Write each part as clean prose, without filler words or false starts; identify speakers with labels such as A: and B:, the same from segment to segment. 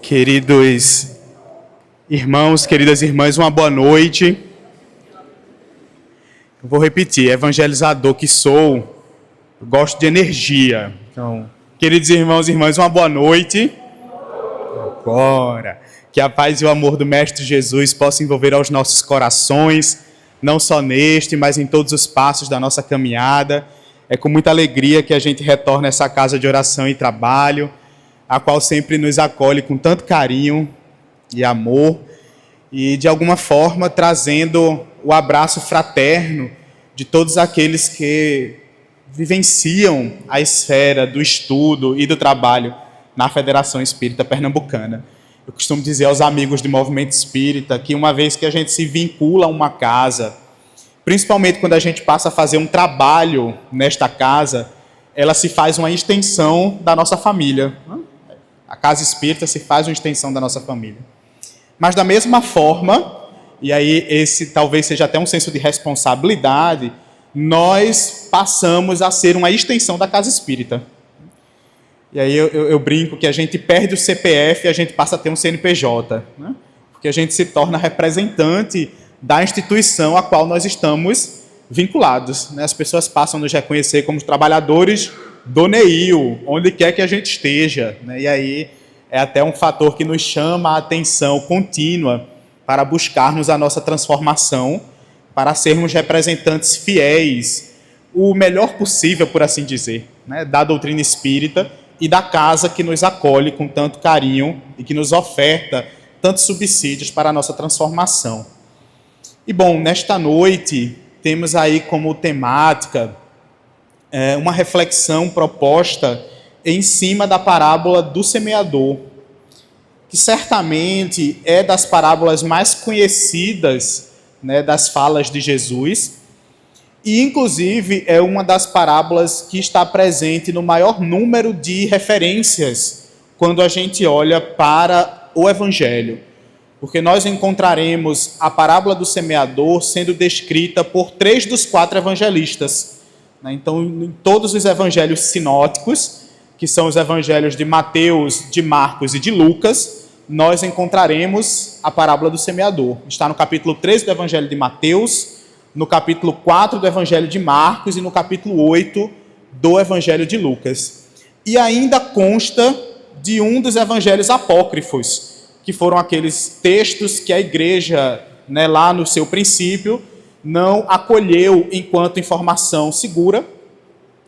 A: Queridos irmãos, queridas irmãs, uma boa noite. Eu vou repetir, evangelizador que sou, eu gosto de energia. Então, queridos irmãos e irmãs, uma boa noite. Agora, que a paz e o amor do Mestre Jesus possam envolver aos nossos corações, não só neste, mas em todos os passos da nossa caminhada. É com muita alegria que a gente retorna a essa casa de oração e trabalho, a qual sempre nos acolhe com tanto carinho e amor, e de alguma forma trazendo o abraço fraterno de todos aqueles que vivenciam a esfera do estudo e do trabalho na Federação Espírita Pernambucana. Eu costumo dizer aos amigos do Movimento Espírita que uma vez que a gente se vincula a uma casa, principalmente quando a gente passa a fazer um trabalho nesta casa, ela se faz uma extensão da nossa família. A casa espírita se faz uma extensão da nossa família. Mas da mesma forma, e aí esse talvez seja até um senso de responsabilidade, nós passamos a ser uma extensão da casa espírita. E aí eu brinco que a gente perde o CPF e a gente passa a ter um CNPJ, né? Porque a gente se torna representante da instituição a qual nós estamos vinculados, né? As pessoas passam a nos reconhecer como trabalhadores do NEIL, onde quer que a gente esteja, né? E aí é até um fator que nos chama a atenção contínua para buscarmos a nossa transformação, para sermos representantes fiéis, o melhor possível, por assim dizer, né? Da doutrina espírita e da casa que nos acolhe com tanto carinho e que nos oferta tantos subsídios para a nossa transformação. E bom, nesta noite temos aí como temática uma reflexão proposta em cima da parábola do semeador, que certamente é das parábolas mais conhecidas, né, das falas de Jesus, e inclusive é uma das parábolas que está presente no maior número de referências quando a gente olha para o Evangelho. Porque nós encontraremos a parábola do semeador sendo descrita por 3 dos 4 evangelistas. Então, em todos os evangelhos sinóticos, que são os evangelhos de Mateus, de Marcos e de Lucas, nós encontraremos a parábola do semeador. Está no capítulo 13 do evangelho de Mateus, no capítulo 4 do evangelho de Marcos e no capítulo 8 do evangelho de Lucas. E ainda consta de um dos evangelhos apócrifos, que foram aqueles textos que a igreja, né, lá no seu princípio, não acolheu enquanto informação segura,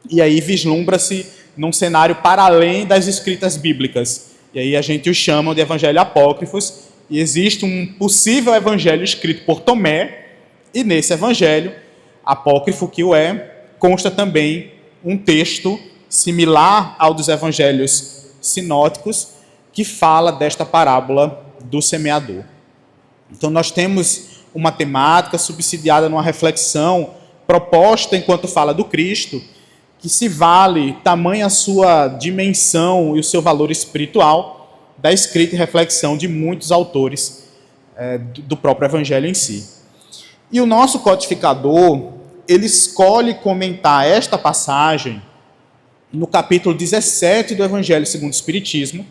A: e aí vislumbra-se num cenário para além das escritas bíblicas. E aí a gente os chama de evangelhos apócrifos, e existe um possível evangelho escrito por Tomé, e nesse evangelho, apócrifo que o é, consta também um texto similar ao dos evangelhos sinóticos, que fala desta parábola do semeador. Então nós temos uma temática subsidiada numa reflexão proposta enquanto fala do Cristo, que se vale, tamanha a sua dimensão e o seu valor espiritual, da escrita e reflexão de muitos autores do próprio Evangelho em si. E o nosso codificador, ele escolhe comentar esta passagem no capítulo 17 do Evangelho segundo o Espiritismo,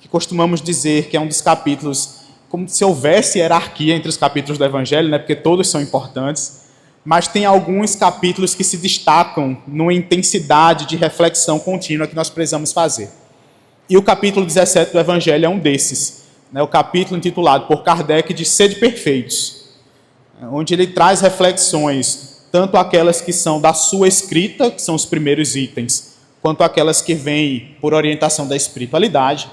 A: que costumamos dizer que é um dos capítulos, como se houvesse hierarquia entre os capítulos do Evangelho, né? Porque todos são importantes, mas tem alguns capítulos que se destacam numa intensidade de reflexão contínua que nós precisamos fazer. E o capítulo 17 do Evangelho é um desses, né? O capítulo intitulado por Kardec de Sede Perfeitos, onde ele traz reflexões, tanto aquelas que são da sua escrita, que são os primeiros itens, quanto aquelas que vêm por orientação da espiritualidade.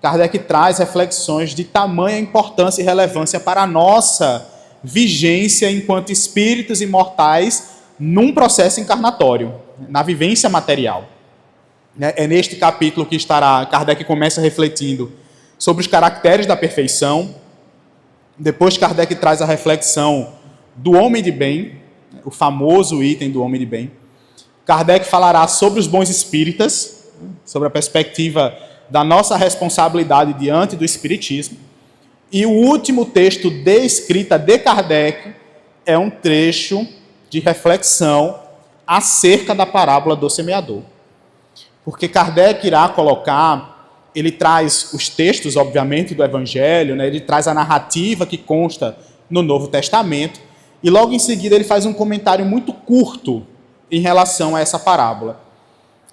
A: Kardec traz reflexões de tamanha importância e relevância para a nossa vigência enquanto espíritos imortais num processo encarnatório, na vivência material. É neste capítulo que Kardec começa refletindo sobre os caracteres da perfeição. Depois Kardec traz a reflexão do homem de bem, o famoso item do homem de bem. Kardec falará sobre os bons espíritas, sobre a perspectiva da nossa responsabilidade diante do Espiritismo. E o último texto de escrita de Kardec é um trecho de reflexão acerca da parábola do semeador. Porque Kardec irá colocar ele traz os textos, obviamente, do Evangelho, né? Ele traz a narrativa que consta no Novo Testamento, e logo em seguida ele faz um comentário muito curto em relação a essa parábola.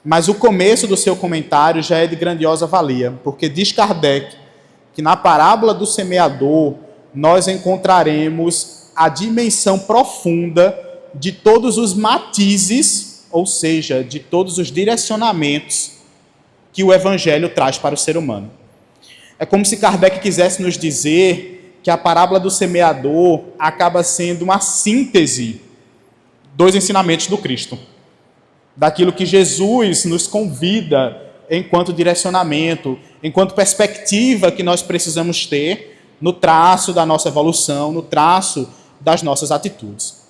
A: Mas o começo do seu comentário já é de grandiosa valia, porque diz Kardec que na parábola do semeador nós encontraremos a dimensão profunda de todos os matizes, ou seja, de todos os direcionamentos que o Evangelho traz para o ser humano. É como se Kardec quisesse nos dizer que a parábola do semeador acaba sendo uma síntese dos ensinamentos do Cristo, daquilo que Jesus nos convida enquanto direcionamento, enquanto perspectiva que nós precisamos ter no traço da nossa evolução, no traço das nossas atitudes.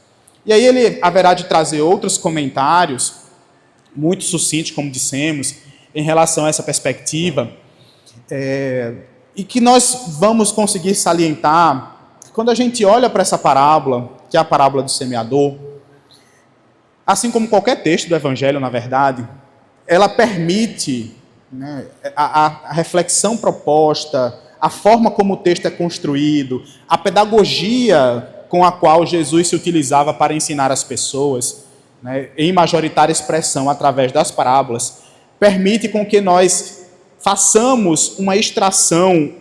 A: E aí ele haverá de trazer outros comentários, muito sucintos, como dissemos, em relação a essa perspectiva, e que nós vamos conseguir salientar, quando a gente olha para essa parábola, que é a parábola do semeador, assim como qualquer texto do Evangelho, na verdade, ela permite, né, a reflexão proposta, a forma como o texto é construído, a pedagogia com a qual Jesus se utilizava para ensinar as pessoas, né, em majoritária expressão através das parábolas, permite com que nós façamos uma extração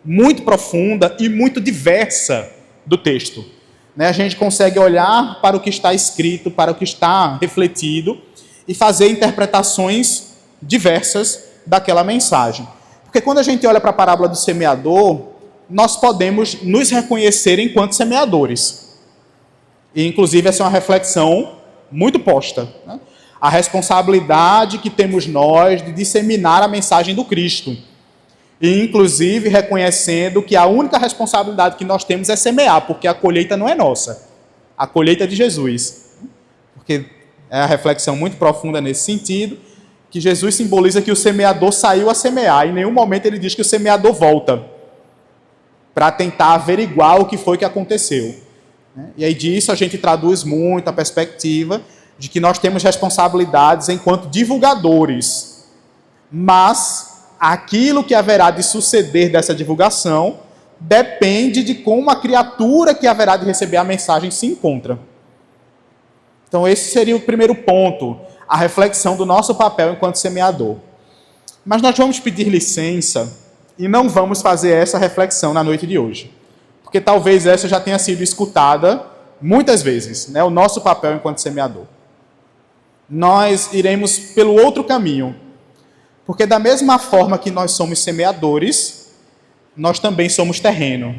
A: muito profunda e muito diversa do texto. A gente consegue olhar para o que está escrito, para o que está refletido e fazer interpretações diversas daquela mensagem. Porque quando a gente olha para a parábola do semeador, nós podemos nos reconhecer enquanto semeadores. E, inclusive, essa é uma reflexão muito posta, né? A responsabilidade que temos nós de disseminar a mensagem do Cristo. E, inclusive, reconhecendo que a única responsabilidade que nós temos é semear, porque a colheita não é nossa. A colheita é de Jesus. Porque é a reflexão muito profunda nesse sentido, que Jesus simboliza que o semeador saiu a semear. Em nenhum momento ele diz que o semeador volta para tentar averiguar o que foi que aconteceu. E aí disso a gente traduz muito a perspectiva de que nós temos responsabilidades enquanto divulgadores. Mas aquilo que haverá de suceder dessa divulgação depende de como a criatura que haverá de receber a mensagem se encontra. Então esse seria o primeiro ponto, a reflexão do nosso papel enquanto semeador. Mas nós vamos pedir licença e não vamos fazer essa reflexão na noite de hoje. Porque talvez essa já tenha sido escutada muitas vezes, né? O nosso papel enquanto semeador. Nós iremos pelo outro caminho. Porque da mesma forma que nós somos semeadores, nós também somos terreno.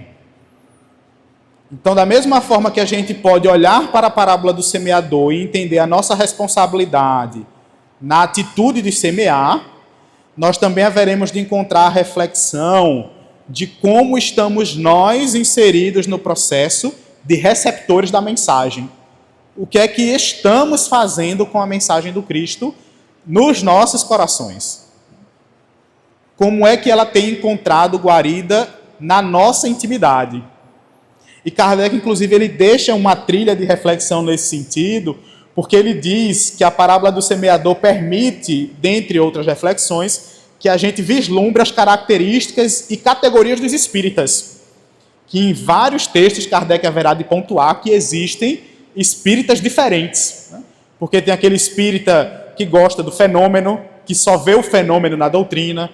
A: Então, da mesma forma que a gente pode olhar para a parábola do semeador e entender a nossa responsabilidade na atitude de semear, nós também haveremos de encontrar a reflexão de como estamos nós inseridos no processo de receptores da mensagem. O que é que estamos fazendo com a mensagem do Cristo nos nossos corações? Como é que ela tem encontrado guarida na nossa intimidade? E Kardec, inclusive, ele deixa uma trilha de reflexão nesse sentido, porque ele diz que a parábola do semeador permite, dentre outras reflexões, que a gente vislumbre as características e categorias dos espíritas. Que em vários textos Kardec haverá de pontuar que existem espíritas diferentes. Né? Porque tem aquele espírita que gosta do fenômeno, que só vê o fenômeno na doutrina.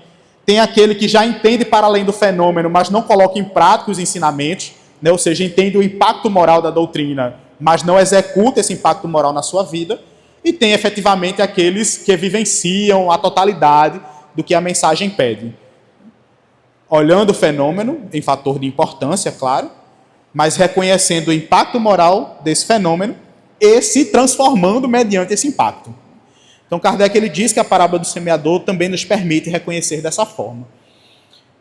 A: Tem aquele que já entende para além do fenômeno, mas não coloca em prática os ensinamentos, né? Ou seja, entende o impacto moral da doutrina, mas não executa esse impacto moral na sua vida. E tem efetivamente aqueles que vivenciam a totalidade do que a mensagem pede. Olhando o fenômeno, em fator de importância, claro, mas reconhecendo o impacto moral desse fenômeno e se transformando mediante esse impacto. Então, Kardec ele diz que a parábola do semeador também nos permite reconhecer dessa forma.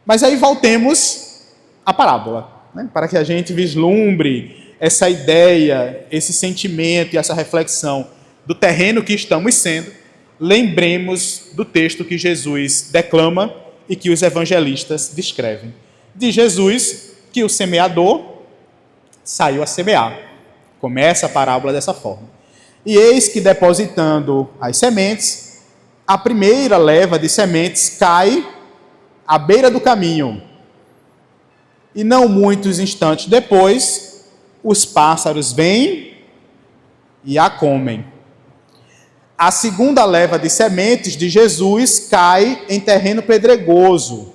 A: Mas aí voltemos à parábola, né? Para que a gente vislumbre essa ideia, esse sentimento e essa reflexão do terreno que estamos sendo, lembremos do texto que Jesus declama e que os evangelistas descrevem. Diz Jesus que o semeador saiu a semear. Começa a parábola dessa forma. E eis que, depositando as sementes, a primeira leva de sementes cai à beira do caminho. E não muitos instantes depois, os pássaros vêm e a comem. A segunda leva de sementes de Jesus cai em terreno pedregoso.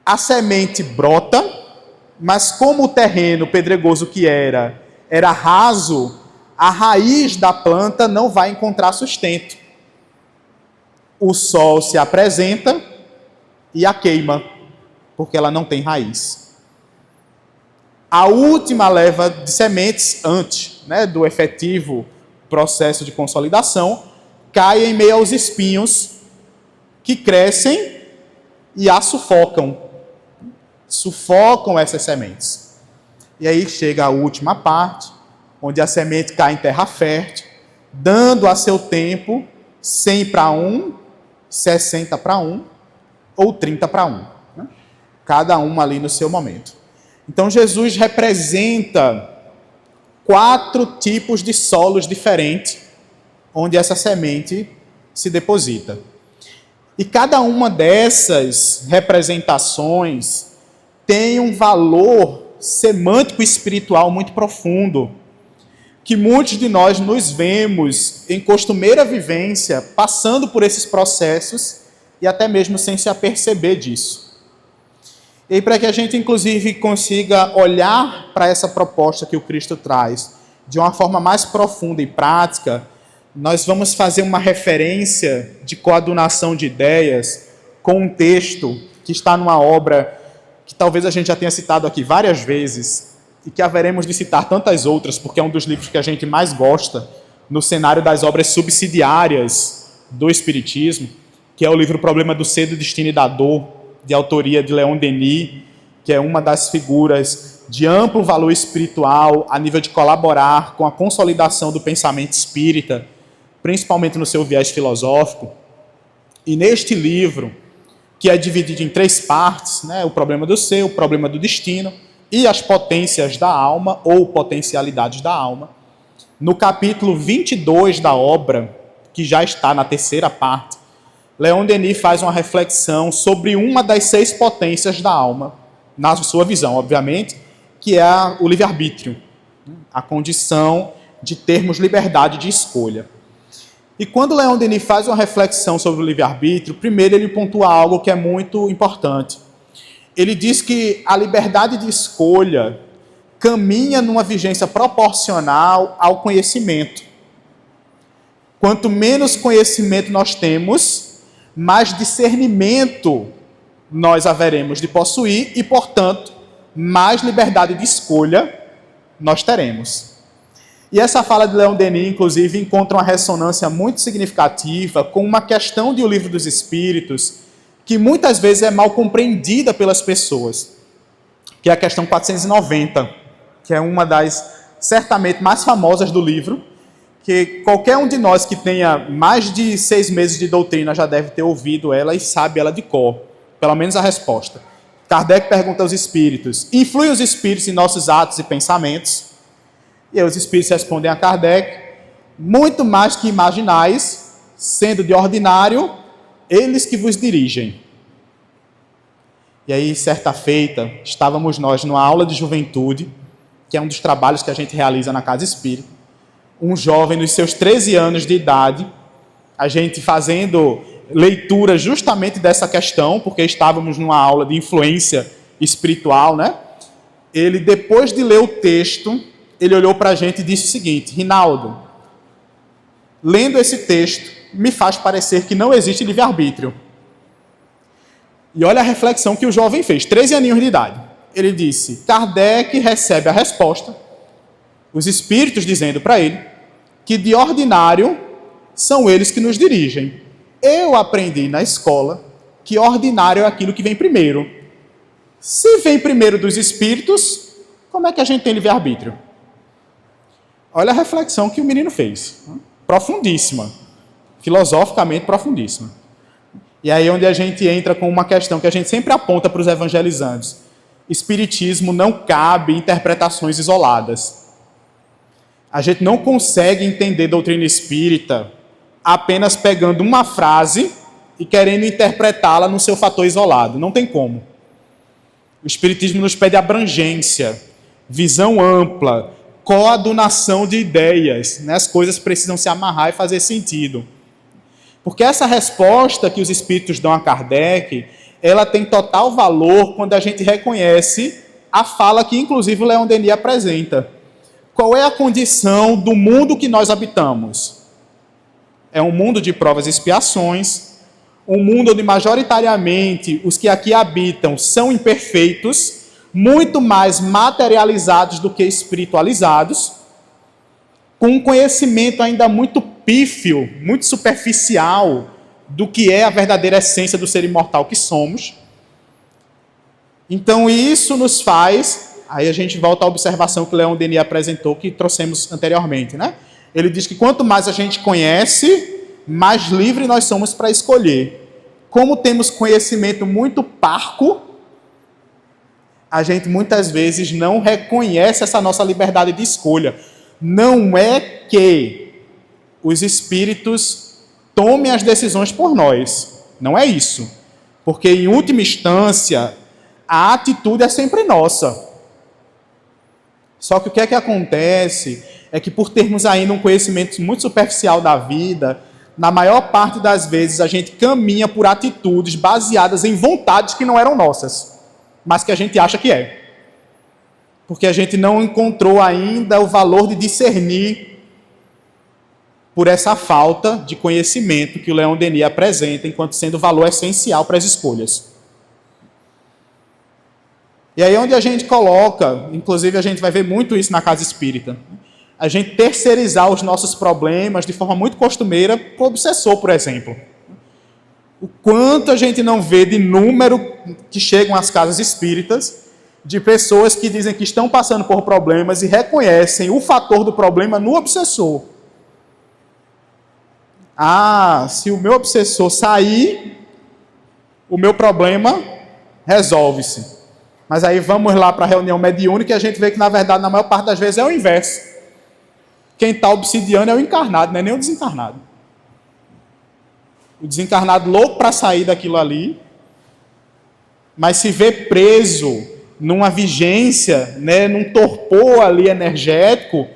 A: A semente brota, mas como o terreno pedregoso que era raso, a raiz da planta não vai encontrar sustento. O sol se apresenta e a queima, porque ela não tem raiz. A última leva de sementes, antes do efetivo processo de consolidação, cai em meio aos espinhos que crescem e a sufocam. Sufocam essas sementes. E aí chega a última parte, onde a semente cai em terra fértil, dando a seu tempo 100 para 1, 60 para 1 ou 30 para 1. Cada uma ali no seu momento. Então Jesus representa 4 tipos de solos diferentes onde essa semente se deposita. E cada uma dessas representações tem um valor semântico e espiritual muito profundo, que muitos de nós nos vemos em costumeira vivência, passando por esses processos e até mesmo sem se aperceber disso. E para que a gente, inclusive, consiga olhar para essa proposta que o Cristo traz de uma forma mais profunda e prática, nós vamos fazer uma referência de coadunação de ideias com um texto que está numa obra que talvez a gente já tenha citado aqui várias vezes e que haveremos de citar tantas outras, porque é um dos livros que a gente mais gosta no cenário das obras subsidiárias do Espiritismo, que é o livro Problema do Ser, do Destino e da Dor, de autoria de Leon Denis, que é uma das figuras de amplo valor espiritual a nível de colaborar com a consolidação do pensamento espírita, principalmente no seu viés filosófico. E neste livro, que é dividido em 3 partes, o problema do ser, o problema do destino e as potências da alma ou potencialidades da alma, no capítulo 22 da obra, que já está na 3ª parte, Leon Denis faz uma reflexão sobre uma das 6 potências da alma, na sua visão, obviamente, que é o livre-arbítrio, a condição de termos liberdade de escolha. E quando Leon Denis faz uma reflexão sobre o livre-arbítrio, primeiro ele pontua algo que é muito importante. Ele diz que a liberdade de escolha caminha numa vigência proporcional ao conhecimento. Quanto menos conhecimento nós temos, mais discernimento nós haveremos de possuir e, portanto, mais liberdade de escolha nós teremos. E essa fala de Leon Denis, inclusive, encontra uma ressonância muito significativa com uma questão de O Livro dos Espíritos que muitas vezes é mal compreendida pelas pessoas, que é a questão 490, que é uma das, certamente, mais famosas do livro, que qualquer um de nós que tenha mais de 6 meses de doutrina já deve ter ouvido ela e sabe ela de cor, pelo menos a resposta. Kardec pergunta aos espíritos: influem os espíritos em nossos atos e pensamentos? E aí os espíritos respondem a Kardec: muito mais que imaginais, sendo de ordinário, eles que vos dirigem. E aí, certa feita, estávamos nós numa aula de juventude, que é um dos trabalhos que a gente realiza na Casa Espírita. Um jovem nos seus 13 anos de idade, a gente fazendo leitura justamente dessa questão, porque estávamos numa aula de influência espiritual, Ele, depois de ler o texto, ele olhou para a gente e disse o seguinte: Rinaldo, lendo esse texto, me faz parecer que não existe livre-arbítrio. E olha a reflexão que o jovem fez, 13 aninhos de idade. Ele disse: Kardec recebe a resposta, os espíritos dizendo para ele que de ordinário são eles que nos dirigem. Eu aprendi na escola que ordinário é aquilo que vem primeiro. Se vem primeiro dos espíritos, como é que a gente tem livre-arbítrio? Olha a reflexão que o menino fez. Profundíssima. Filosoficamente profundíssima. E aí é onde a gente entra com uma questão que a gente sempre aponta para os evangelizantes. Espiritismo não cabe interpretações isoladas. A gente não consegue entender doutrina espírita apenas pegando uma frase e querendo interpretá-la no seu fator isolado. Não tem como. O Espiritismo nos pede abrangência, visão ampla, coadunação de ideias. Né? As coisas precisam se amarrar e fazer sentido. Porque essa resposta que os Espíritos dão a Kardec, ela tem total valor quando a gente reconhece a fala que, inclusive, o Leon Denis apresenta. Qual é a condição do mundo que nós habitamos? É um mundo de provas e expiações, um mundo onde majoritariamente os que aqui habitam são imperfeitos, muito mais materializados do que espiritualizados, com um conhecimento ainda muito pífio, muito superficial do que é a verdadeira essência do ser imortal que somos. Então isso nos faz, aí a gente volta à observação que o Leon Denis apresentou, que trouxemos anteriormente, né? Ele diz que quanto mais a gente conhece, mais livre nós somos para escolher. Como temos conhecimento muito parco, a gente muitas vezes não reconhece essa nossa liberdade de escolha. Não é que os espíritos tomem as decisões por nós. Não é isso. Porque, em última instância, a atitude é sempre nossa. Só que o que é que acontece é que, por termos ainda um conhecimento muito superficial da vida, na maior parte das vezes a gente caminha por atitudes baseadas em vontades que não eram nossas, mas que a gente acha que é. Porque a gente não encontrou ainda o valor de discernir por essa falta de conhecimento que o Leon Denis apresenta enquanto sendo valor essencial para as escolhas. E aí onde a gente coloca, inclusive a gente vai ver muito isso na casa espírita, a gente terceirizar os nossos problemas de forma muito costumeira para o obsessor, por exemplo. O quanto a gente não vê de número que chegam às casas espíritas de pessoas que dizem que estão passando por problemas e reconhecem o fator do problema no obsessor. Ah, se o meu obsessor sair, o meu problema resolve-se. Mas aí vamos lá para a reunião mediúnica e a gente vê que, na verdade, na maior parte das vezes é o inverso. Quem está obsidiando é o encarnado, não é nem o desencarnado. O desencarnado louco para sair daquilo ali, mas se vê preso numa vigência, né, num torpor ali energético,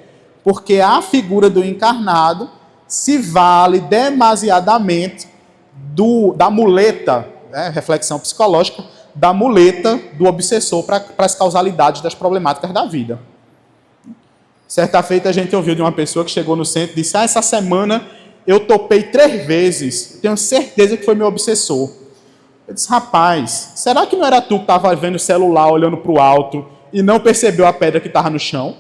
A: porque a figura do encarnado se vale demasiadamente da muleta, né, reflexão psicológica, da muleta do obsessor para as causalidades das problemáticas da vida. Certa feita a gente ouviu de uma pessoa que chegou no centro e disse: essa semana eu topei 3 vezes, tenho certeza que foi meu obsessor. Eu disse: rapaz, será que não era tu que estava vendo o celular, olhando para o alto e não percebeu a pedra que estava no chão?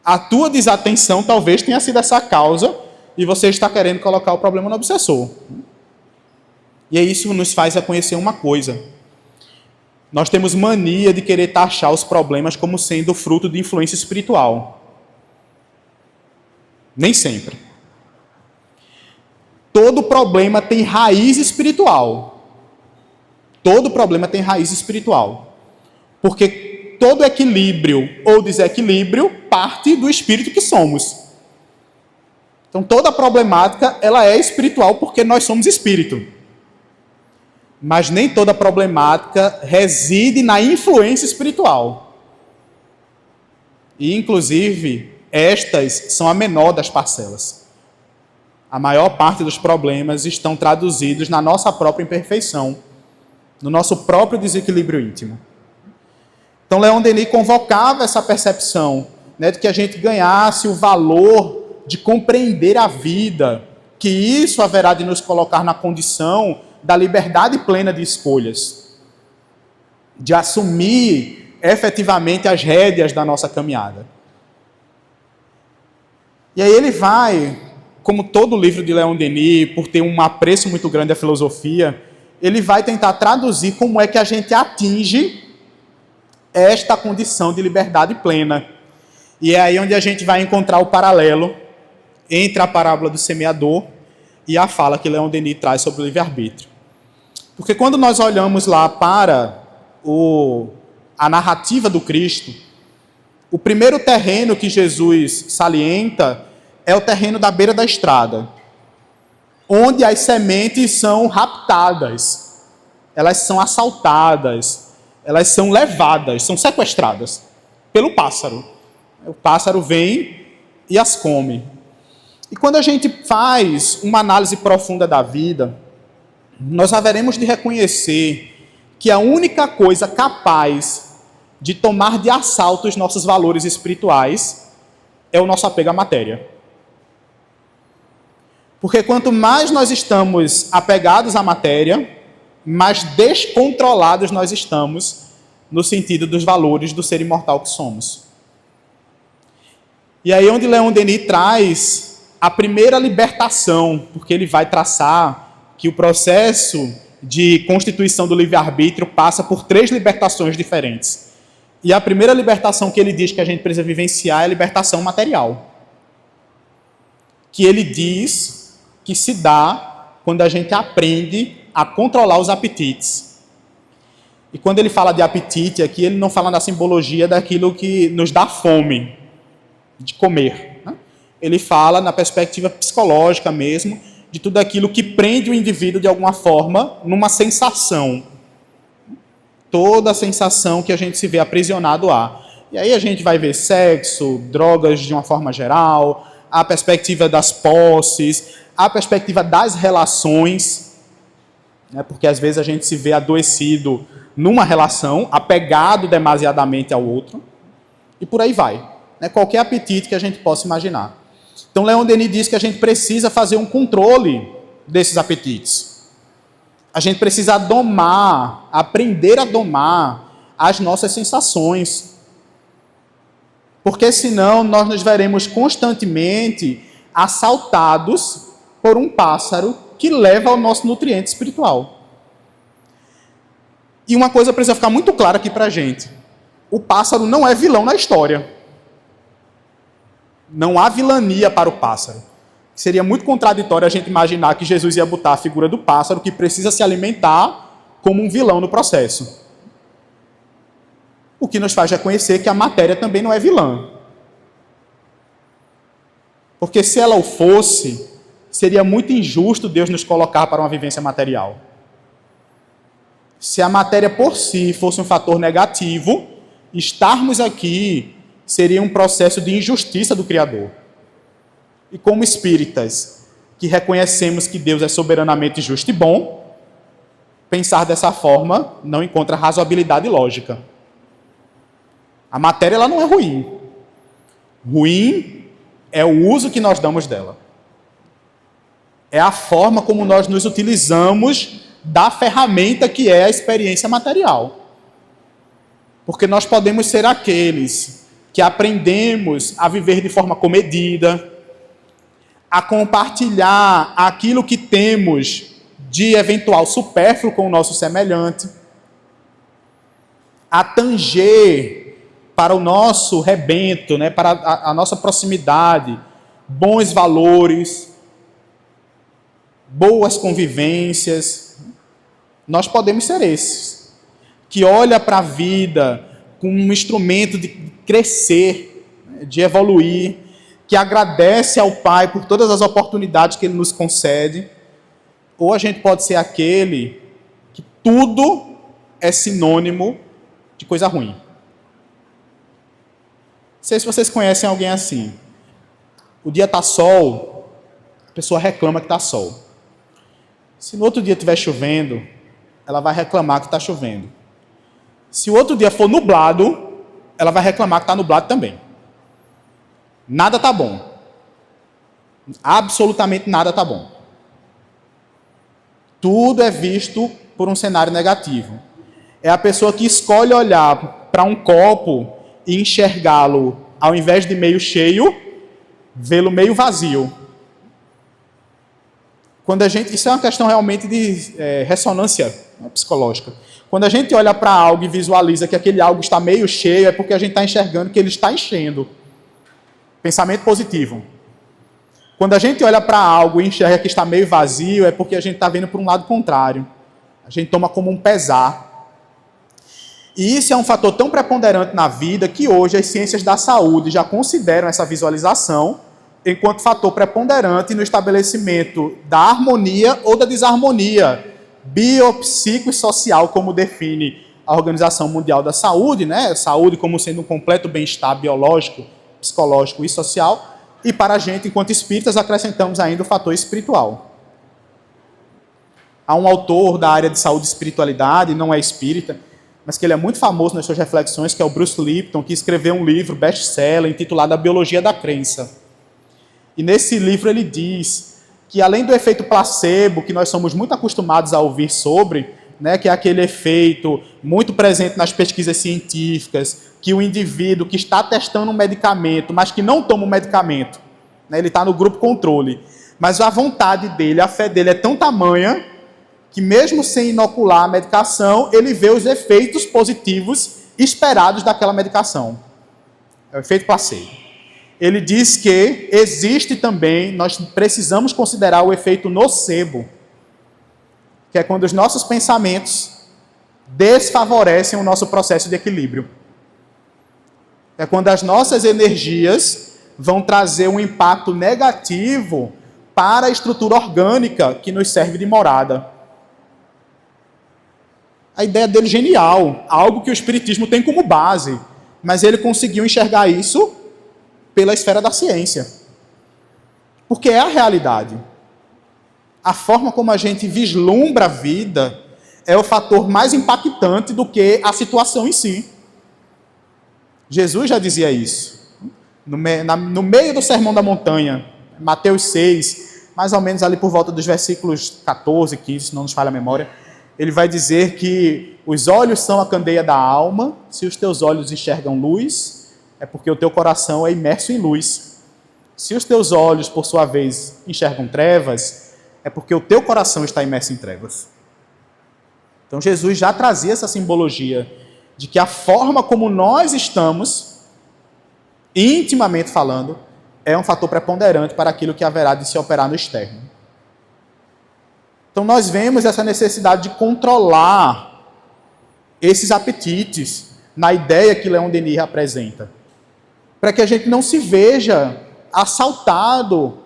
A: A tua desatenção talvez tenha sido essa causa e você está querendo colocar o problema no obsessor. E isso nos faz reconhecer uma coisa. Nós temos mania de querer taxar os problemas como sendo fruto de influência espiritual. Nem sempre. Todo problema tem raiz espiritual. Todo problema tem raiz espiritual. Porque todo equilíbrio ou desequilíbrio parte do espírito que somos. Então toda problemática ela é espiritual porque nós somos espírito. Mas nem toda problemática reside na influência espiritual. E, inclusive, estas são a menor das parcelas. A maior parte dos problemas estão traduzidos na nossa própria imperfeição, no nosso próprio desequilíbrio íntimo. Então, Leon Denis convocava essa percepção, né, de que a gente ganhasse o valor de compreender a vida, que isso haverá de nos colocar na condição da liberdade plena de escolhas, de assumir efetivamente as rédeas da nossa caminhada. E aí ele vai, como todo livro de Leon Denis, por ter um apreço muito grande à filosofia, ele vai tentar traduzir como é que a gente atinge esta condição de liberdade plena. E é aí onde a gente vai encontrar o paralelo entre a parábola do semeador e a fala que Leon Denis traz sobre o livre-arbítrio. Porque quando nós olhamos lá para a narrativa do Cristo, o primeiro terreno que Jesus salienta é o terreno da beira da estrada. onde as sementes são raptadas, elas são assaltadas, elas são levadas, são sequestradas pelo pássaro. O pássaro vem e as come. E quando a gente faz uma análise profunda da vida, nós haveremos de reconhecer que a única coisa capaz de tomar de assalto os nossos valores espirituais é o nosso apego à matéria. Porque quanto mais nós estamos apegados à matéria, mais descontrolados nós estamos no sentido dos valores do ser imortal que somos. E aí onde Leon Denis traz a primeira libertação, porque ele vai traçar que o processo de constituição do livre-arbítrio passa por 3 libertações diferentes. E a primeira libertação que ele diz que a gente precisa vivenciar é a libertação material. Que ele diz que se dá quando a gente aprende a controlar os apetites. E quando ele fala de apetite aqui, ele não fala da simbologia daquilo que nos dá fome de comer, né? Ele fala na perspectiva psicológica mesmo, de tudo aquilo que prende o indivíduo de alguma forma numa sensação. Toda a sensação que a gente se vê aprisionado a. E aí a gente vai ver sexo, drogas de uma forma geral, a perspectiva das posses, a perspectiva das relações, né? Porque às vezes a gente se vê adoecido numa relação, apegado demasiadamente ao outro, e por aí vai. Né? Qualquer apetite que a gente possa imaginar. Então, Leon Denis diz que a gente precisa fazer um controle desses apetites. A gente precisa domar, aprender a domar as nossas sensações. Porque senão nós nos veremos constantemente assaltados por um pássaro que leva ao nosso nutriente espiritual. E uma coisa precisa ficar muito clara aqui para a gente. O pássaro não é vilão na história. Não há vilania para o pássaro. Seria muito contraditório a gente imaginar que Jesus ia botar a figura do pássaro que precisa se alimentar como um vilão no processo. O que nos faz reconhecer que a matéria também não é vilã. Porque se ela o fosse, seria muito injusto Deus nos colocar para uma vivência material. Se a matéria por si fosse um fator negativo, estarmos aqui seria um processo de injustiça do Criador. E como espíritas, que reconhecemos que Deus é soberanamente justo e bom, pensar dessa forma não encontra razoabilidade lógica. A matéria ela não é ruim. Ruim é o uso que nós damos dela. É a forma como nós nos utilizamos da ferramenta que é a experiência material. Porque nós podemos ser aqueles que aprendemos a viver de forma comedida, a compartilhar aquilo que temos de eventual supérfluo com o nosso semelhante, a tanger para o nosso rebento, né, para a nossa proximidade, bons valores, boas convivências. Nós podemos ser esses, que olha para a vida como um instrumento de crescer, de evoluir, que agradece ao Pai por todas as oportunidades que Ele nos concede, ou a gente pode ser aquele que tudo é sinônimo de coisa ruim. Não sei se vocês conhecem alguém assim. O dia está sol, a pessoa reclama que está sol. Se no outro dia estiver chovendo, ela vai reclamar que está chovendo. Se o outro dia for nublado, ela vai reclamar que está nublado também. Nada está bom. Absolutamente nada está bom. Tudo é visto por um cenário negativo. É a pessoa que escolhe olhar para um copo e enxergá-lo, ao invés de meio cheio, vê-lo meio vazio. Quando a gente, isso é uma questão realmente de ressonância psicológica. Quando a gente olha para algo e visualiza que aquele algo está meio cheio, é porque a gente está enxergando que ele está enchendo. Pensamento positivo. Quando a gente olha para algo e enxerga que está meio vazio, é porque a gente está vendo por um lado contrário. A gente toma como um pesar. E isso é um fator tão preponderante na vida que hoje as ciências da saúde já consideram essa visualização enquanto fator preponderante no estabelecimento da harmonia ou da desarmonia biopsico e social, como define a Organização Mundial da Saúde, né? Saúde como sendo um completo bem-estar biológico, psicológico e social. E para a gente, enquanto espíritas, acrescentamos ainda o fator espiritual. Há um autor da área de saúde e espiritualidade, não é espírita, mas que ele é muito famoso nas suas reflexões, que é o Bruce Lipton, que escreveu um livro best-seller intitulado A Biologia da Crença. E nesse livro ele diz que, além do efeito placebo, que nós somos muito acostumados a ouvir sobre, né, que é aquele efeito muito presente nas pesquisas científicas, que o indivíduo que está testando um medicamento, mas que não toma o medicamento, né, ele está no grupo controle, mas a vontade dele, a fé dele é tão tamanha, que mesmo sem inocular a medicação, ele vê os efeitos positivos esperados daquela medicação. É o efeito placebo. Ele diz que existe também, nós precisamos considerar o efeito nocebo, que é quando os nossos pensamentos desfavorecem o nosso processo de equilíbrio. É quando as nossas energias vão trazer um impacto negativo para a estrutura orgânica que nos serve de morada. A ideia dele é genial, algo que o Espiritismo tem como base, mas ele conseguiu enxergar isso pela esfera da ciência. Porque é a realidade. A forma como a gente vislumbra a vida é o fator mais impactante do que a situação em si. Jesus já dizia isso. No meio do Sermão da Montanha, Mateus 6, mais ou menos ali por volta dos versículos 14, 15, se não nos falha a memória, ele vai dizer que os olhos são a candeia da alma. Se os teus olhos enxergam luz, é porque o teu coração é imerso em luz. Se os teus olhos, por sua vez, enxergam trevas, é porque o teu coração está imerso em trevas. Então Jesus já trazia essa simbologia de que a forma como nós estamos, intimamente falando, é um fator preponderante para aquilo que haverá de se operar no externo. Então nós vemos essa necessidade de controlar esses apetites na ideia que Leon Denis apresenta, para que a gente não se veja assaltado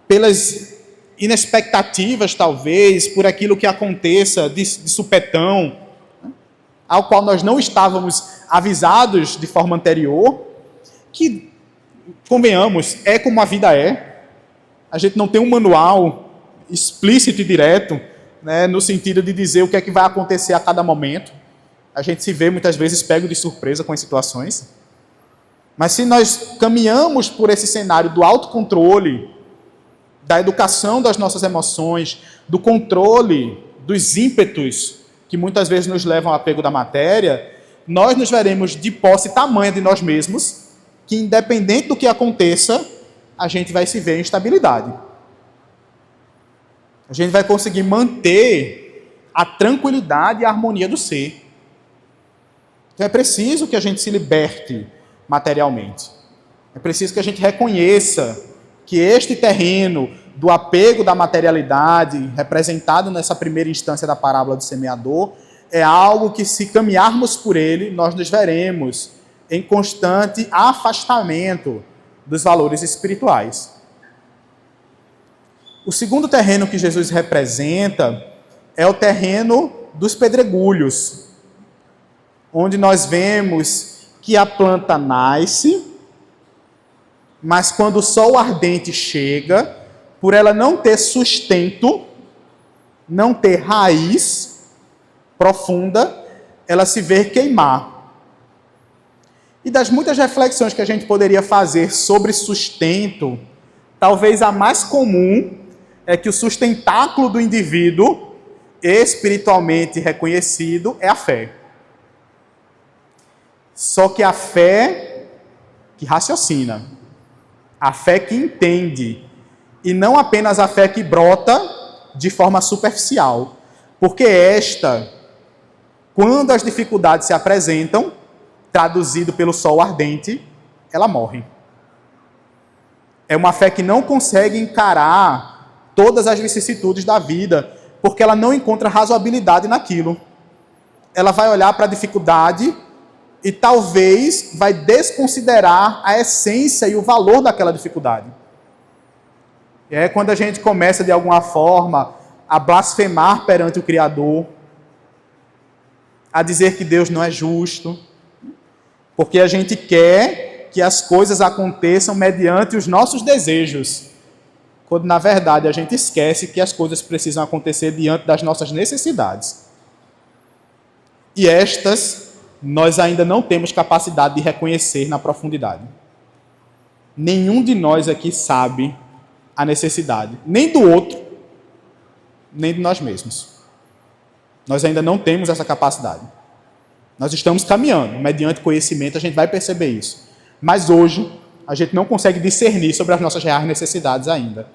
A: pelas inexpectativas, talvez, por aquilo que aconteça de supetão, ao qual nós não estávamos avisados de forma anterior, que, convenhamos, é como a vida é. A gente não tem um manual explícito e direto, né, no sentido de dizer o que é que vai acontecer a cada momento. A gente se vê muitas vezes pego de surpresa com as situações. Mas se nós caminhamos por esse cenário do autocontrole, da educação das nossas emoções, do controle dos ímpetos que muitas vezes nos levam ao apego da matéria, nós nos veremos de posse tamanha de nós mesmos, que independente do que aconteça, a gente vai se ver em estabilidade. A gente vai conseguir manter a tranquilidade e a harmonia do ser. Então é preciso que a gente se liberte materialmente. É preciso que a gente reconheça que este terreno do apego da materialidade, representado nessa primeira instância da parábola do semeador, é algo que, se caminharmos por ele, nós nos veremos em constante afastamento dos valores espirituais. O segundo terreno que Jesus representa é o terreno dos pedregulhos, onde nós vemos que a planta nasce, mas quando o sol ardente chega, por ela não ter sustento, não ter raiz profunda, ela se vê queimar. E das muitas reflexões que a gente poderia fazer sobre sustento, talvez a mais comum é que o sustentáculo do indivíduo, espiritualmente reconhecido, é a fé. Só que a fé que raciocina, a fé que entende, e não apenas a fé que brota de forma superficial. Porque esta, quando as dificuldades se apresentam, traduzido pelo sol ardente, ela morre. É uma fé que não consegue encarar todas as vicissitudes da vida, porque ela não encontra razoabilidade naquilo. Ela vai olhar para a dificuldade e talvez vai desconsiderar a essência e o valor daquela dificuldade. E é quando a gente começa, de alguma forma, a blasfemar perante o Criador, a dizer que Deus não é justo, porque a gente quer que as coisas aconteçam mediante os nossos desejos, quando, na verdade, a gente esquece que as coisas precisam acontecer diante das nossas necessidades. E estas, nós ainda não temos capacidade de reconhecer na profundidade. Nenhum de nós aqui sabe a necessidade, nem do outro, nem de nós mesmos. Nós ainda não temos essa capacidade. Nós estamos caminhando, mediante conhecimento a gente vai perceber isso. Mas hoje, a gente não consegue discernir sobre as nossas reais necessidades ainda.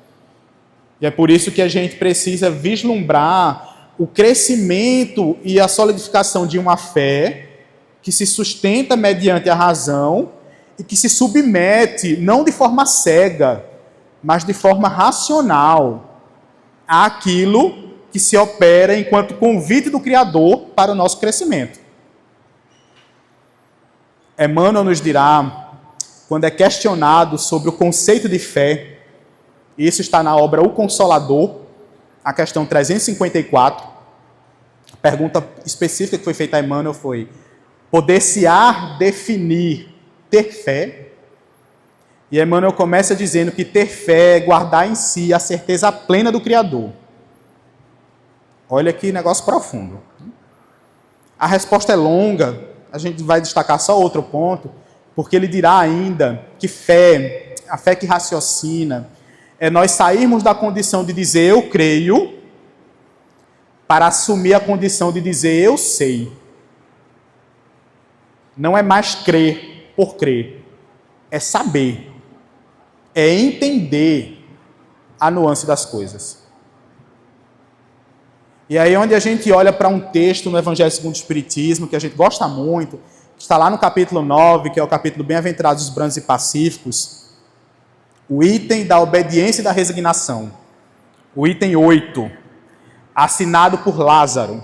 A: E é por isso que a gente precisa vislumbrar o crescimento e a solidificação de uma fé que se sustenta mediante a razão e que se submete, não de forma cega, mas de forma racional, àquilo que se opera enquanto convite do Criador para o nosso crescimento. Emmanuel nos dirá, quando é questionado sobre o conceito de fé, isso está na obra O Consolador, a questão 354, a pergunta específica que foi feita a Emmanuel foi: poder-se-á definir ter fé? E Emmanuel começa dizendo que ter fé é guardar em si a certeza plena do Criador. Olha que negócio profundo. A resposta é longa, a gente vai destacar só outro ponto, porque ele dirá ainda que fé, a fé que raciocina, é nós sairmos da condição de dizer eu creio, para assumir a condição de dizer eu sei. Não é mais crer por crer, é saber, é entender a nuance das coisas. E aí onde a gente olha para um texto no Evangelho segundo o Espiritismo, que a gente gosta muito, que está lá no capítulo 9, que é o capítulo Bem-aventurados os brandos e pacíficos, o item da obediência e da resignação, o item 8, assinado por Lázaro.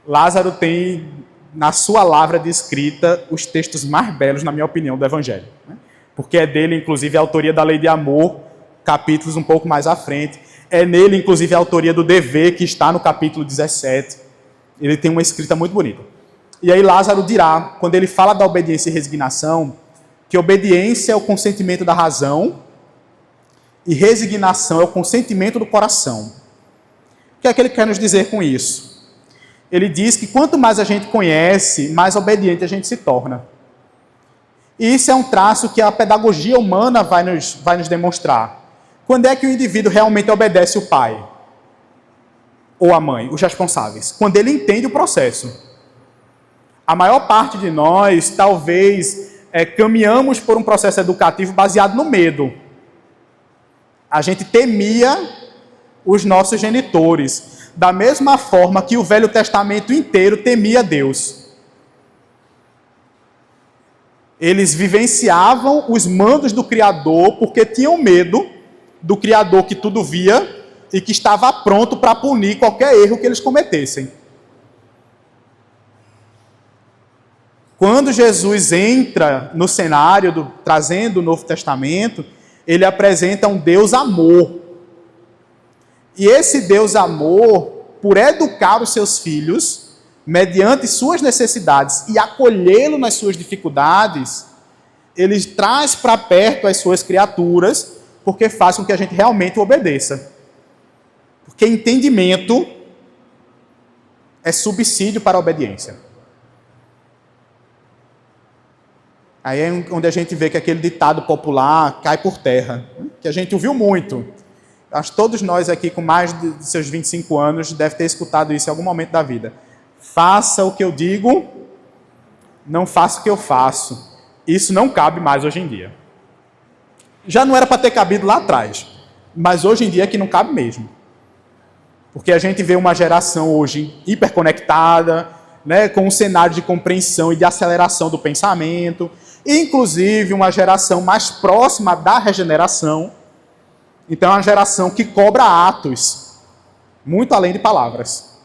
A: Lázaro tem na sua lavra de escrita os textos mais belos, na minha opinião, do Evangelho, né? Porque é dele, inclusive, a autoria da Lei de Amor, capítulos um pouco mais à frente. É nele, inclusive, a autoria do dever, que está no capítulo 17. Ele tem uma escrita muito bonita. E aí Lázaro dirá, quando ele fala da obediência e resignação, que obediência é o consentimento da razão e resignação é o consentimento do coração. O que é que ele quer nos dizer com isso? Ele diz que quanto mais a gente conhece, mais obediente a gente se torna. E isso é um traço que a pedagogia humana vai nos demonstrar. Quando é que o indivíduo realmente obedece o pai ou a mãe, os responsáveis? Quando ele entende o processo. A maior parte de nós, talvez, caminhamos por um processo educativo baseado no medo. A gente temia os nossos genitores, da mesma forma que o Velho Testamento inteiro temia Deus. Eles vivenciavam os mandos do Criador porque tinham medo do Criador que tudo via e que estava pronto para punir qualquer erro que eles cometessem. Quando Jesus entra no cenário, trazendo o Novo Testamento, ele apresenta um Deus amor. E esse Deus amor, por educar os seus filhos, mediante suas necessidades e acolhê-lo nas suas dificuldades, ele traz para perto as suas criaturas, porque faz com que a gente realmente o obedeça. Porque entendimento é subsídio para a obediência. Aí é onde a gente vê que aquele ditado popular cai por terra, que a gente ouviu muito. Acho que todos nós aqui com mais de seus 25 anos devem ter escutado isso em algum momento da vida. Faça o que eu digo, não faça o que eu faço. Isso não cabe mais hoje em dia. Já não era para ter cabido lá atrás, mas hoje em dia é que não cabe mesmo. Porque a gente vê uma geração hoje hiperconectada, né, com um cenário de compreensão e de aceleração do pensamento, inclusive uma geração mais próxima da regeneração. Então é uma geração que cobra atos, muito além de palavras.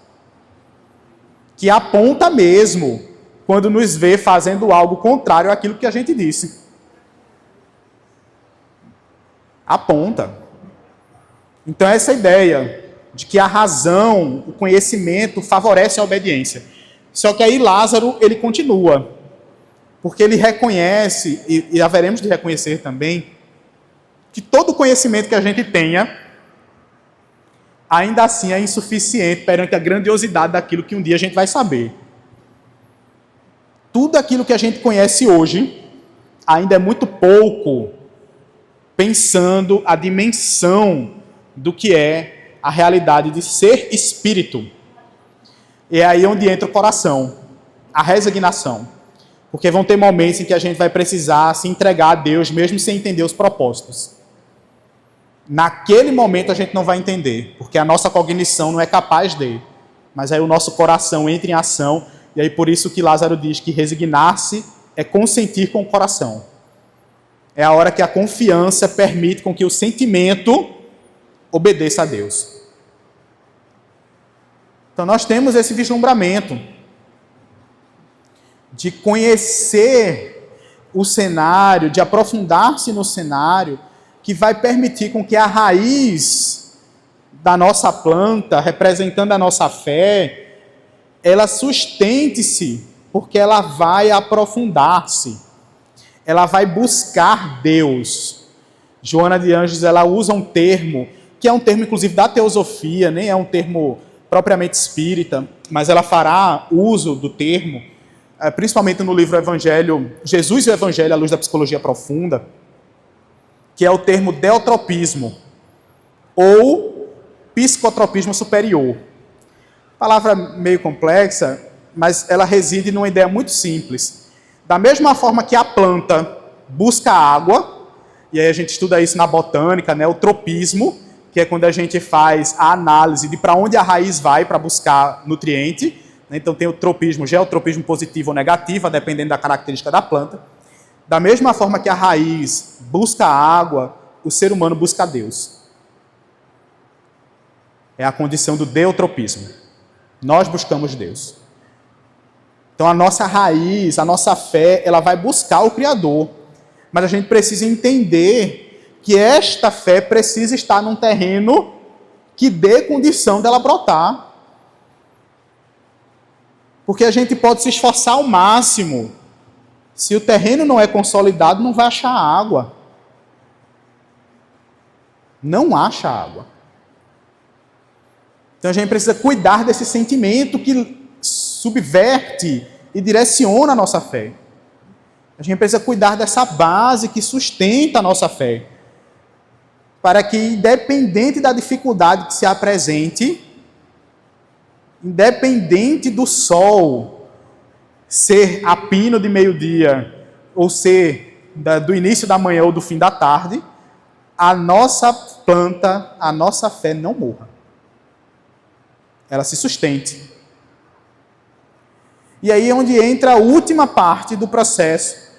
A: Que aponta mesmo quando nos vê fazendo algo contrário àquilo que a gente disse. Aponta. Então essa ideia de que a razão, o conhecimento favorece a obediência. Só que aí Lázaro, ele continua, porque ele reconhece, e haveremos de reconhecer também, que todo conhecimento que a gente tenha, ainda assim é insuficiente perante a grandiosidade daquilo que um dia a gente vai saber. Tudo aquilo que a gente conhece hoje ainda é muito pouco, pensando a dimensão do que é a realidade de ser espírito. E é aí onde entra o coração, a resignação. Porque vão ter momentos em que a gente vai precisar se entregar a Deus, mesmo sem entender os propósitos. Naquele momento a gente não vai entender, porque a nossa cognição não é capaz de. Mas aí o nosso coração entra em ação, e aí por isso que Lázaro diz que resignar-se é consentir com o coração. É a hora que a confiança permite com que o sentimento obedeça a Deus. Então nós temos esse vislumbramento de conhecer o cenário, de aprofundar-se no cenário, que vai permitir com que a raiz da nossa planta, representando a nossa fé, ela sustente-se, porque ela vai aprofundar-se. Ela vai buscar Deus. Joana de Anjos, ela usa um termo, que é um termo inclusive da teosofia, nem é um termo propriamente espírita, mas ela fará uso do termo, principalmente no livro Evangelho, Jesus e o Evangelho à luz da psicologia profunda, que é o termo deutropismo, ou psicotropismo superior. Palavra meio complexa, mas ela reside numa ideia muito simples. Da mesma forma que a planta busca água, e aí a gente estuda isso na botânica, né, o tropismo, que é quando a gente faz a análise de para onde a raiz vai para buscar nutriente. Então tem o tropismo, geotropismo positivo ou negativo, dependendo da característica da planta. Da mesma forma que a raiz busca água, o ser humano busca Deus. É a condição do deutropismo. Nós buscamos Deus. Então a nossa raiz, a nossa fé, ela vai buscar o Criador. Mas a gente precisa entender que esta fé precisa estar num terreno que dê condição dela brotar. Porque a gente pode se esforçar ao máximo. Se o terreno não é consolidado, não vai achar água. Não acha água. Então a gente precisa cuidar desse sentimento que subverte e direciona a nossa fé. A gente precisa cuidar dessa base que sustenta a nossa fé. Para que, independente da dificuldade que se apresente, independente do sol ser a pino de meio-dia, ou ser do início da manhã ou do fim da tarde, a nossa planta, a nossa fé não morra. Ela se sustente. E aí é onde entra a última parte do processo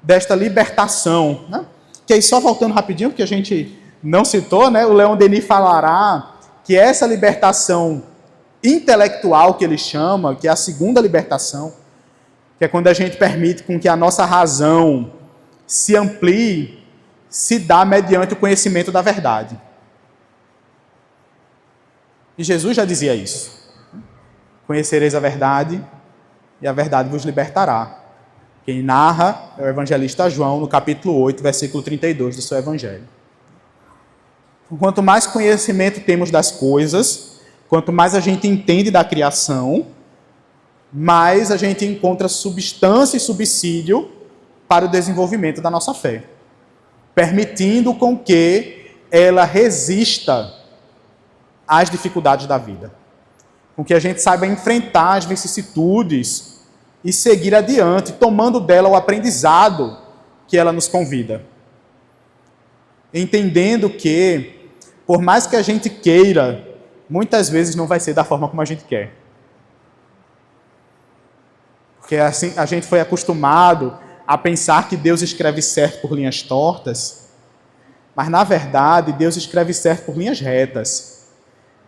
A: desta libertação, né? Que aí, só voltando rapidinho, porque a gente não citou, né? O Leon Denis falará que essa libertação intelectual que ele chama, que é a segunda libertação, que é quando a gente permite com que a nossa razão se amplie, se dá mediante o conhecimento da verdade. E Jesus já dizia isso. Conhecereis a verdade, e a verdade vos libertará. Quem narra é o evangelista João, no capítulo 8, versículo 32 do seu evangelho. Quanto mais conhecimento temos das coisas, quanto mais a gente entende da criação, mais a gente encontra substância e subsídio para o desenvolvimento da nossa fé, permitindo com que ela resista às dificuldades da vida, com que a gente saiba enfrentar as vicissitudes e seguir adiante, tomando dela o aprendizado que ela nos convida. Entendendo que, por mais que a gente queira, muitas vezes não vai ser da forma como a gente quer. Porque assim a gente foi acostumado a pensar que Deus escreve certo por linhas tortas, mas na verdade Deus escreve certo por linhas retas.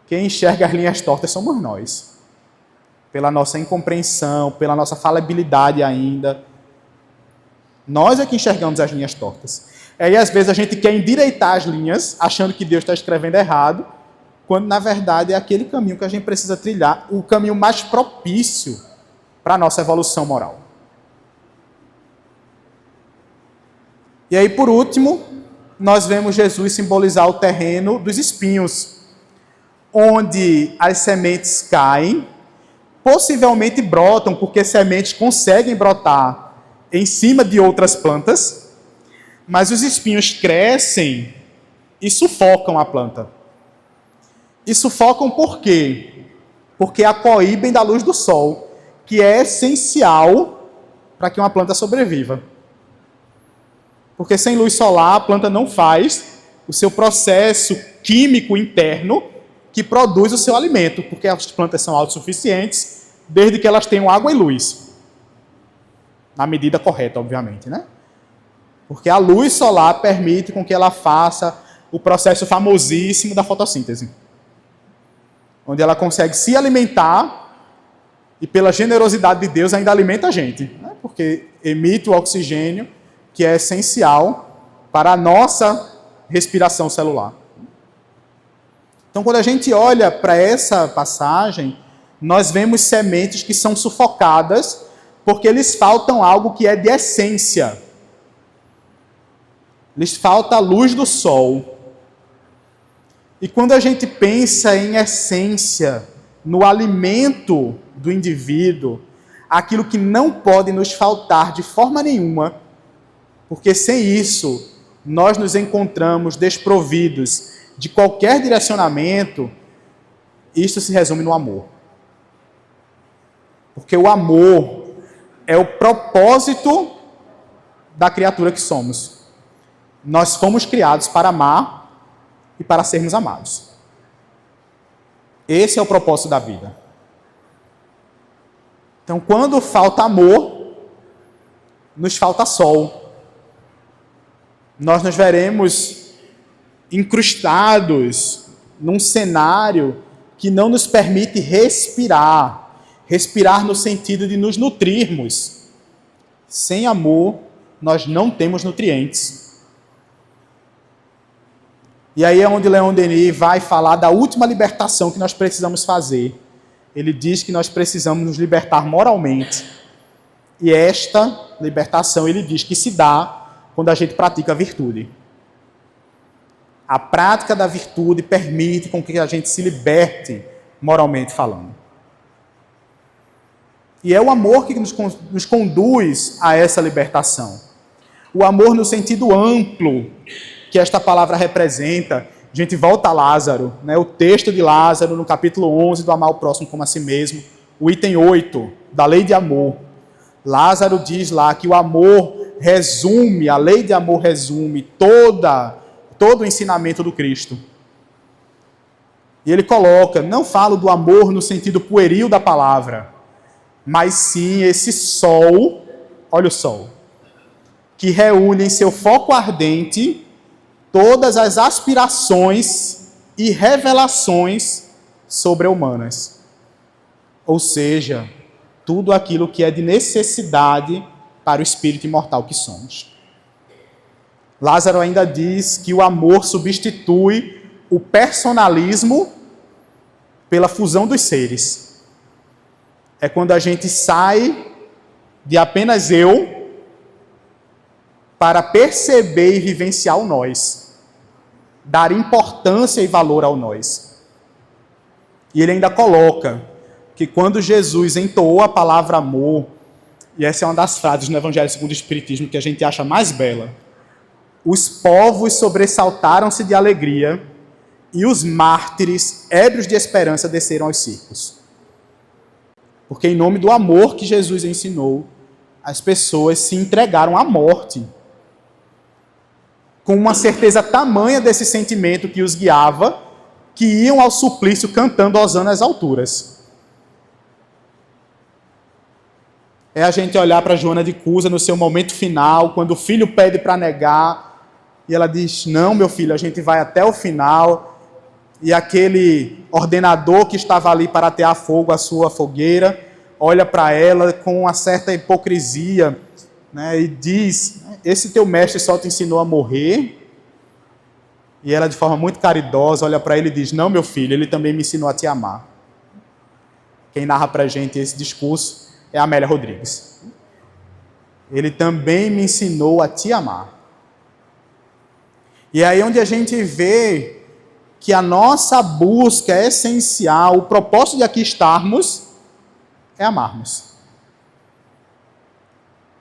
A: Quem enxerga as linhas tortas somos nós. Pela nossa incompreensão, pela nossa falabilidade ainda. Nós é que enxergamos as linhas tortas. Aí, às vezes, a gente quer endireitar as linhas, achando que Deus está escrevendo errado, quando, na verdade, é aquele caminho que a gente precisa trilhar, o caminho mais propício para a nossa evolução moral. E aí, por último, nós vemos Jesus simbolizar o terreno dos espinhos, onde as sementes caem, possivelmente brotam, porque sementes conseguem brotar em cima de outras plantas, mas os espinhos crescem e sufocam a planta. E sufocam por quê? Porque a coíbem da luz do sol, que é essencial para que uma planta sobreviva. Porque sem luz solar, a planta não faz o seu processo químico interno que produz o seu alimento, porque as plantas são autossuficientes desde que elas tenham água e luz. Na medida correta, obviamente, né? Porque a luz solar permite com que ela faça o processo famosíssimo da fotossíntese, onde ela consegue se alimentar e, pela generosidade de Deus, ainda alimenta a gente, né? Porque emite o oxigênio, que é essencial para a nossa respiração celular. Então, quando a gente olha para essa passagem, nós vemos sementes que são sufocadas porque lhes faltam algo que é de essência. Lhes falta a luz do sol. E quando a gente pensa em essência, no alimento do indivíduo, aquilo que não pode nos faltar de forma nenhuma, porque sem isso nós nos encontramos desprovidos de qualquer direcionamento, isso se resume no amor. Porque o amor é o propósito da criatura que somos. Nós fomos criados para amar e para sermos amados. Esse é o propósito da vida. Então, quando falta amor, nos falta sol. Nós nos veremos incrustados num cenário que não nos permite respirar. Respirar no sentido de nos nutrirmos. Sem amor, nós não temos nutrientes. E aí é onde Leon Denis vai falar da última libertação que nós precisamos fazer. Ele diz que nós precisamos nos libertar moralmente. E esta libertação, ele diz que se dá quando a gente pratica a virtude. A prática da virtude permite com que a gente se liberte moralmente falando. E é o amor que nos conduz a essa libertação. O amor no sentido amplo que esta palavra representa. A gente volta a Lázaro, né? O texto de Lázaro, no capítulo 11 do Amar o Próximo como a si mesmo, o item 8 da lei de amor. Lázaro diz lá que o amor resume, a lei de amor resume todo o ensinamento do Cristo. E ele coloca, não falo do amor no sentido pueril da palavra, mas sim esse sol, olha o sol, que reúne em seu foco ardente todas as aspirações e revelações sobre-humanas. Ou seja, tudo aquilo que é de necessidade para o espírito imortal que somos. Lázaro ainda diz que o amor substitui o personalismo pela fusão dos seres. É quando a gente sai de apenas eu para perceber e vivenciar o nós. Dar importância e valor ao nós. E ele ainda coloca que quando Jesus entoou a palavra amor, e essa é uma das frases no Evangelho segundo o Espiritismo que a gente acha mais bela, os povos sobressaltaram-se de alegria e os mártires, ébrios de esperança, desceram aos circos. Porque em nome do amor que Jesus ensinou, as pessoas se entregaram à morte, com uma certeza tamanha desse sentimento que os guiava, que iam ao suplício cantando hosana às alturas. É a gente olhar para Joana de Cusa no seu momento final, quando o filho pede para negar, e ela diz, não, meu filho, a gente vai até o final, e aquele ordenador que estava ali para atear fogo à sua fogueira, olha para ela com uma certa hipocrisia, né, e diz: esse teu mestre só te ensinou a morrer? E ela, de forma muito caridosa, olha para ele e diz: não, meu filho, ele também me ensinou a te amar. Quem narra para a gente esse discurso é a Amélia Rodrigues. Ele também me ensinou a te amar. E é aí onde a gente vê que a nossa busca é essencial, o propósito de aqui estarmos é amarmos.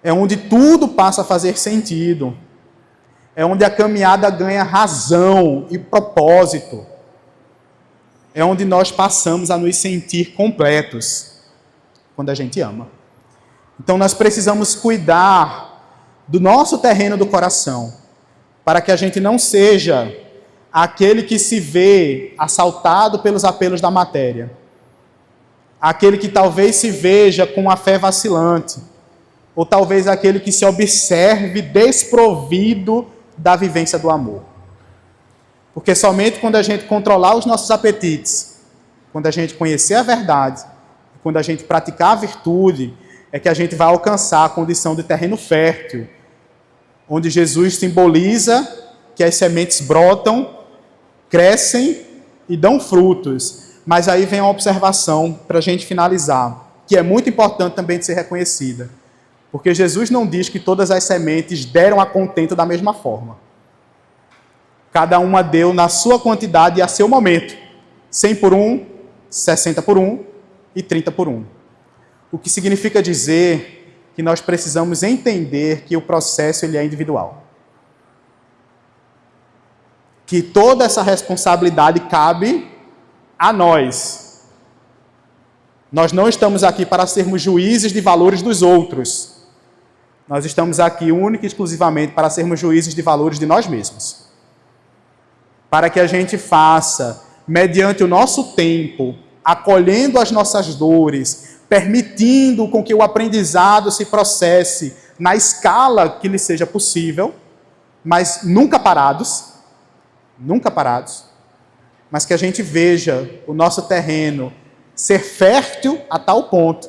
A: É onde tudo passa a fazer sentido. É onde a caminhada ganha razão e propósito. É onde nós passamos a nos sentir completos, quando a gente ama. Então nós precisamos cuidar do nosso terreno do coração, para que a gente não seja aquele que se vê assaltado pelos apelos da matéria, aquele que talvez se veja com a fé vacilante, ou talvez aquele que se observe desprovido da vivência do amor. Porque somente quando a gente controlar os nossos apetites, quando a gente conhecer a verdade, quando a gente praticar a virtude, é que a gente vai alcançar a condição de terreno fértil, onde Jesus simboliza que as sementes brotam, crescem e dão frutos. Mas aí vem uma observação para a gente finalizar, que é muito importante também de ser reconhecida. Porque Jesus não diz que todas as sementes deram a contento da mesma forma. Cada uma deu na sua quantidade e a seu momento. 100 por 1, 60 por 1 e 30 por 1. O que significa dizer que nós precisamos entender que o processo ele é individual. Que toda essa responsabilidade cabe a nós. Nós não estamos aqui para sermos juízes de valores dos outros. Nós estamos aqui única e exclusivamente para sermos juízes de valores de nós mesmos. Para que a gente faça, mediante o nosso tempo, acolhendo as nossas dores, permitindo com que o aprendizado se processe na escala que lhe seja possível, mas nunca parados, mas que a gente veja o nosso terreno ser fértil a tal ponto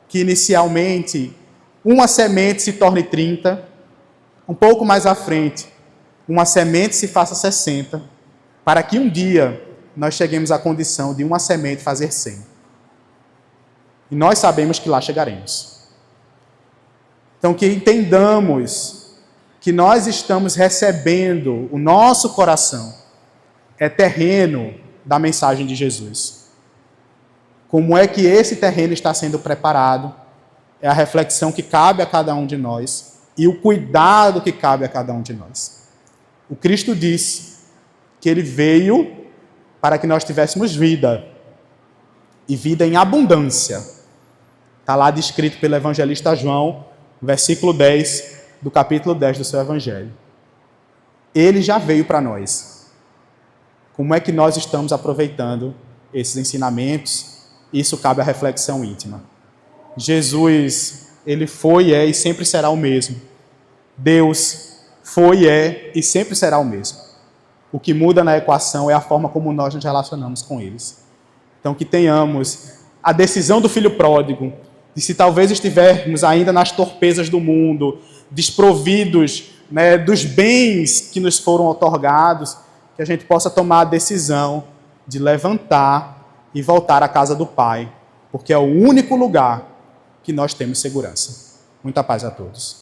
A: que inicialmente uma semente se torne 30, um pouco mais à frente, uma semente se faça 60, para que um dia nós cheguemos à condição de uma semente fazer 100. E nós sabemos que lá chegaremos. Então que entendamos que nós estamos recebendo o nosso coração, é terreno da mensagem de Jesus. Como é que esse terreno está sendo preparado? É a reflexão que cabe a cada um de nós e o cuidado que cabe a cada um de nós. O Cristo disse que ele veio para que nós tivéssemos vida, e vida em abundância. Está lá descrito pelo evangelista João, versículo 10 do capítulo 10 do seu evangelho. Ele já veio para nós. Como é que nós estamos aproveitando esses ensinamentos? Isso cabe à reflexão íntima. Jesus, ele foi, é e sempre será o mesmo. Deus foi, é e sempre será o mesmo. O que muda na equação é a forma como nós nos relacionamos com eles. Então, que tenhamos a decisão do filho pródigo, de se talvez estivermos ainda nas torpezas do mundo, desprovidos, né, dos bens que nos foram otorgados, que a gente possa tomar a decisão de levantar e voltar à casa do Pai, porque é o único lugar que nós temos segurança. Muita paz a todos.